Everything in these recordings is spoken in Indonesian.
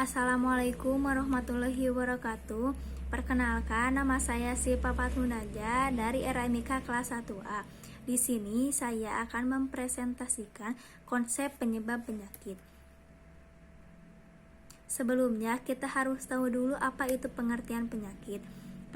Assalamualaikum warahmatullahi wabarakatuh. Perkenalkan, nama saya Sipa Fathunaja dari RMIK kelas 1A. Di sini saya akan mempresentasikan konsep penyebab penyakit. Sebelumnya, kita harus tahu dulu apa itu pengertian penyakit.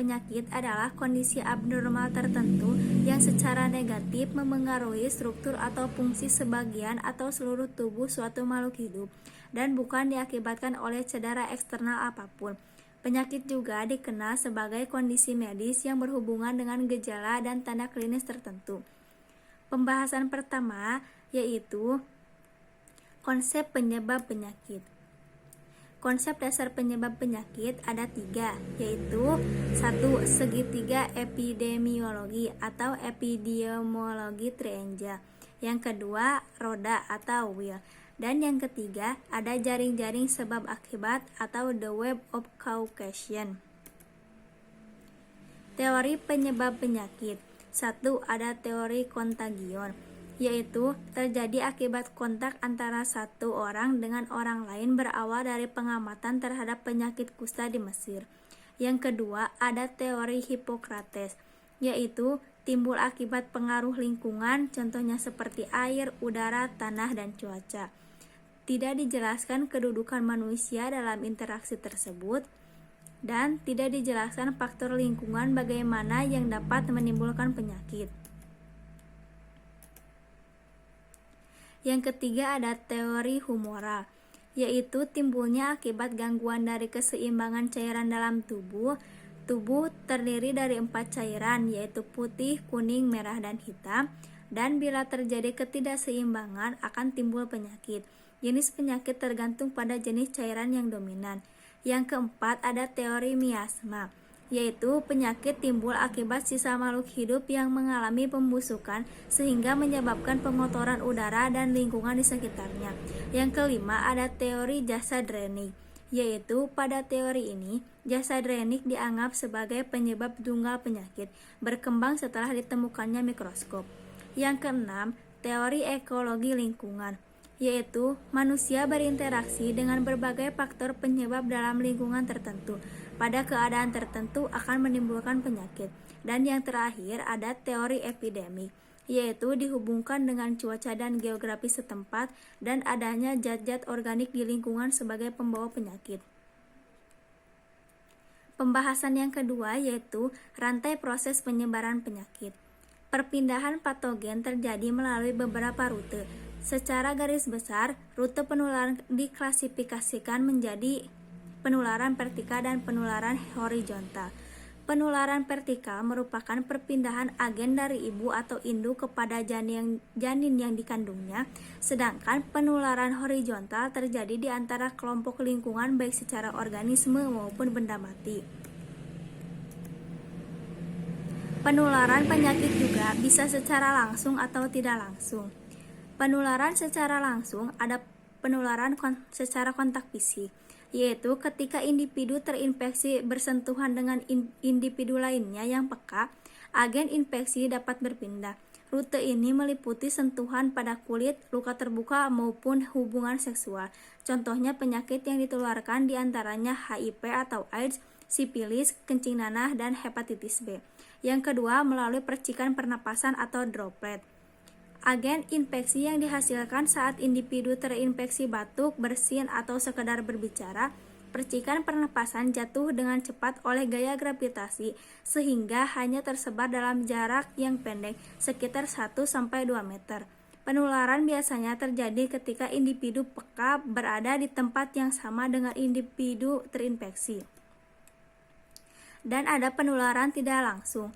Penyakit adalah kondisi abnormal tertentu yang secara negatif memengaruhi struktur atau fungsi sebagian atau seluruh tubuh suatu makhluk hidup dan bukan diakibatkan oleh cedera eksternal apapun. Penyakit juga dikenal sebagai kondisi medis yang berhubungan dengan gejala dan tanda klinis tertentu. Pembahasan pertama yaitu konsep penyebab penyakit. Konsep dasar penyebab penyakit ada 3, yaitu 1. Segitiga epidemiologi atau epidemiologi triangle. Yang kedua, roda atau wheel. Dan yang ketiga, ada jaring-jaring sebab akibat atau the web of causation. Teori penyebab penyakit. 1. Ada teori kontagion, yaitu terjadi akibat kontak antara satu orang dengan orang lain berawal dari pengamatan terhadap penyakit kusta di Mesir. Yang kedua, ada teori Hippocrates, yaitu timbul akibat pengaruh lingkungan, contohnya seperti air, udara, tanah, dan cuaca. Tidak dijelaskan kedudukan manusia dalam interaksi tersebut, dan tidak dijelaskan faktor lingkungan bagaimana yang dapat menimbulkan penyakit. Yang ketiga ada teori humoral, yaitu timbulnya akibat gangguan dari keseimbangan cairan dalam tubuh. Tubuh terdiri dari 4 cairan, yaitu putih, kuning, merah, dan hitam. Dan bila terjadi ketidakseimbangan akan timbul penyakit. Jenis penyakit tergantung pada jenis cairan yang dominan. Yang keempat ada teori miasma, yaitu penyakit timbul akibat sisa makhluk hidup yang mengalami pembusukan sehingga menyebabkan pengotoran udara dan lingkungan di sekitarnya. Yang kelima ada teori jasa drenik, yaitu pada teori ini jasa drenik dianggap sebagai penyebab tunggal penyakit berkembang setelah ditemukannya mikroskop. Yang keenam, teori ekologi lingkungan, yaitu manusia berinteraksi dengan berbagai faktor penyebab dalam lingkungan tertentu. Pada keadaan tertentu akan menimbulkan penyakit. Dan yang terakhir ada teori epidemik, yaitu dihubungkan dengan cuaca dan geografi setempat dan adanya zat-zat organik di lingkungan sebagai pembawa penyakit. Pembahasan yang kedua yaitu rantai proses penyebaran penyakit. Perpindahan patogen terjadi melalui beberapa rute. Secara garis besar, rute penularan diklasifikasikan menjadi penularan vertikal dan penularan horizontal. Penularan vertikal merupakan perpindahan agen dari ibu atau induk kepada janin yang dikandungnya, sedangkan penularan horizontal terjadi di antara kelompok lingkungan baik secara organisme maupun benda mati. Penularan penyakit juga bisa secara langsung atau tidak langsung. Penularan secara langsung ada penularan secara kontak fisik, yaitu ketika individu terinfeksi bersentuhan dengan individu lainnya yang peka, agen infeksi dapat berpindah. Rute ini meliputi sentuhan pada kulit, luka terbuka maupun hubungan seksual. Contohnya penyakit yang ditularkan diantaranya HIV atau AIDS, sipilis, kencing nanah, dan hepatitis B. Yang kedua, melalui percikan pernapasan atau droplet. Agen infeksi yang dihasilkan saat individu terinfeksi batuk, bersin, atau sekedar berbicara, percikan pernapasan jatuh dengan cepat oleh gaya gravitasi sehingga hanya tersebar dalam jarak yang pendek, sekitar 1-2 meter. Penularan biasanya terjadi ketika individu peka berada di tempat yang sama dengan individu terinfeksi. Dan ada penularan tidak langsung.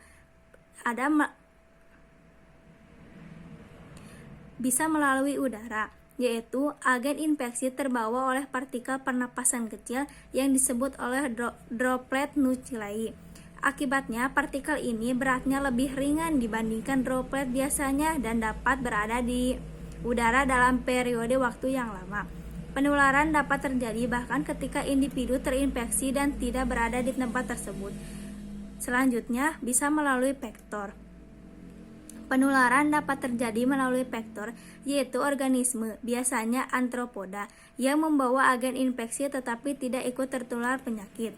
Bisa melalui udara, yaitu agen infeksi terbawa oleh partikel pernapasan kecil yang disebut oleh droplet nuclei. Akibatnya, partikel ini beratnya lebih ringan dibandingkan droplet biasanya dan dapat berada di udara dalam periode waktu yang lama. Penularan dapat terjadi bahkan ketika individu terinfeksi dan tidak berada di tempat tersebut. Selanjutnya, bisa melalui vektor. Penularan dapat terjadi melalui vektor, yaitu organisme, biasanya arthropoda, yang membawa agen infeksi tetapi tidak ikut tertular penyakit.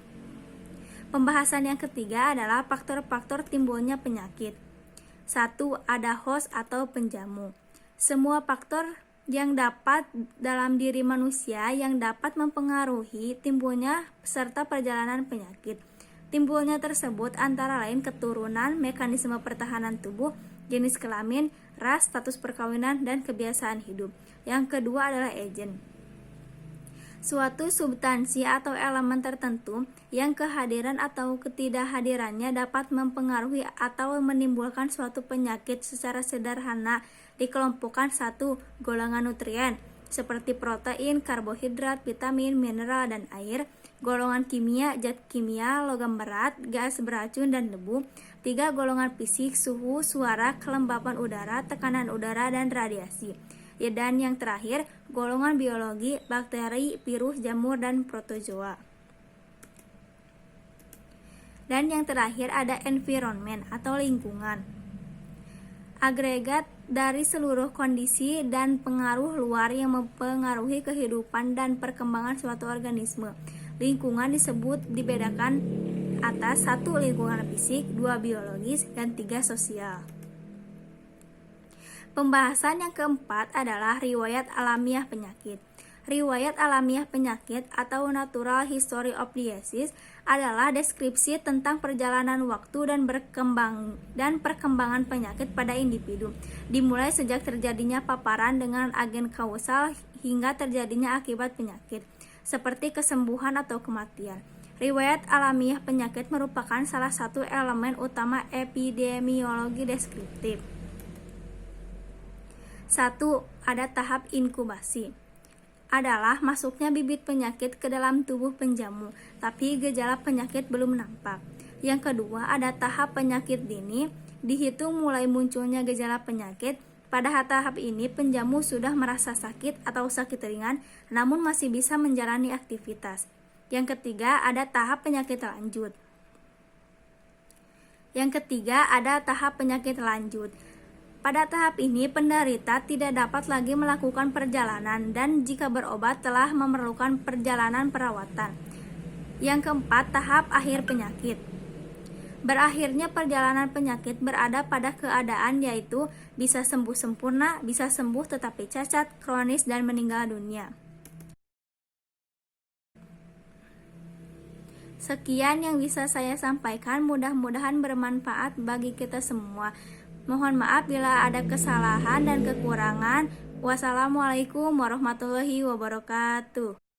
Pembahasan yang ketiga adalah faktor-faktor timbulnya penyakit. 1. Ada host atau penjamu. Semua faktor yang dapat dalam diri manusia yang dapat mempengaruhi timbulnya serta perjalanan penyakit. Timbulnya tersebut antara lain keturunan, mekanisme pertahanan tubuh, jenis kelamin, ras, status perkawinan, dan kebiasaan hidup. Yang kedua adalah agen. Suatu substansi atau elemen tertentu yang kehadiran atau ketidakhadirannya dapat mempengaruhi atau menimbulkan suatu penyakit secara sederhana dikelompokkan 1. Golongan nutrien seperti protein, karbohidrat, vitamin, mineral, dan air. Golongan kimia, zat kimia, logam berat, gas beracun, dan debu. 3. Golongan fisik, suhu, suara, kelembapan udara, tekanan udara, dan radiasi. Dan yang terakhir, golongan biologi, bakteri, virus, jamur, dan protozoa. Dan yang terakhir ada environment atau lingkungan. Agregat dari seluruh kondisi dan pengaruh luar yang mempengaruhi kehidupan dan perkembangan suatu organisme. Lingkungan disebut dibedakan atas 1. Lingkungan fisik, 2. biologis, dan 3. sosial. Pembahasan yang keempat adalah riwayat alamiah penyakit. Riwayat alamiah penyakit atau natural history of disease adalah deskripsi tentang perjalanan waktu dan perkembangan penyakit pada individu, dimulai sejak terjadinya paparan dengan agen kausal hingga terjadinya akibat penyakit, seperti kesembuhan atau kematian. Riwayat alamiah penyakit merupakan salah satu elemen utama epidemiologi deskriptif. 1. Ada tahap inkubasi. Adalah masuknya bibit penyakit ke dalam tubuh penjamu, tapi gejala penyakit belum nampak. Yang kedua, ada tahap penyakit dini, dihitung mulai munculnya gejala penyakit. Pada tahap ini, penjamu sudah merasa sakit atau sakit ringan, namun masih bisa menjalani aktivitas. Yang ketiga, ada tahap penyakit lanjut. Pada tahap ini, penderita tidak dapat lagi melakukan perjalanan dan jika berobat telah memerlukan perjalanan perawatan. Yang keempat, tahap akhir penyakit. Berakhirnya perjalanan penyakit berada pada keadaan yaitu bisa sembuh sempurna, bisa sembuh tetapi cacat, kronis, dan meninggal dunia. Sekian yang bisa saya sampaikan, mudah-mudahan bermanfaat bagi kita semua. Mohon maaf bila ada kesalahan dan kekurangan. Wassalamualaikum warahmatullahi wabarakatuh.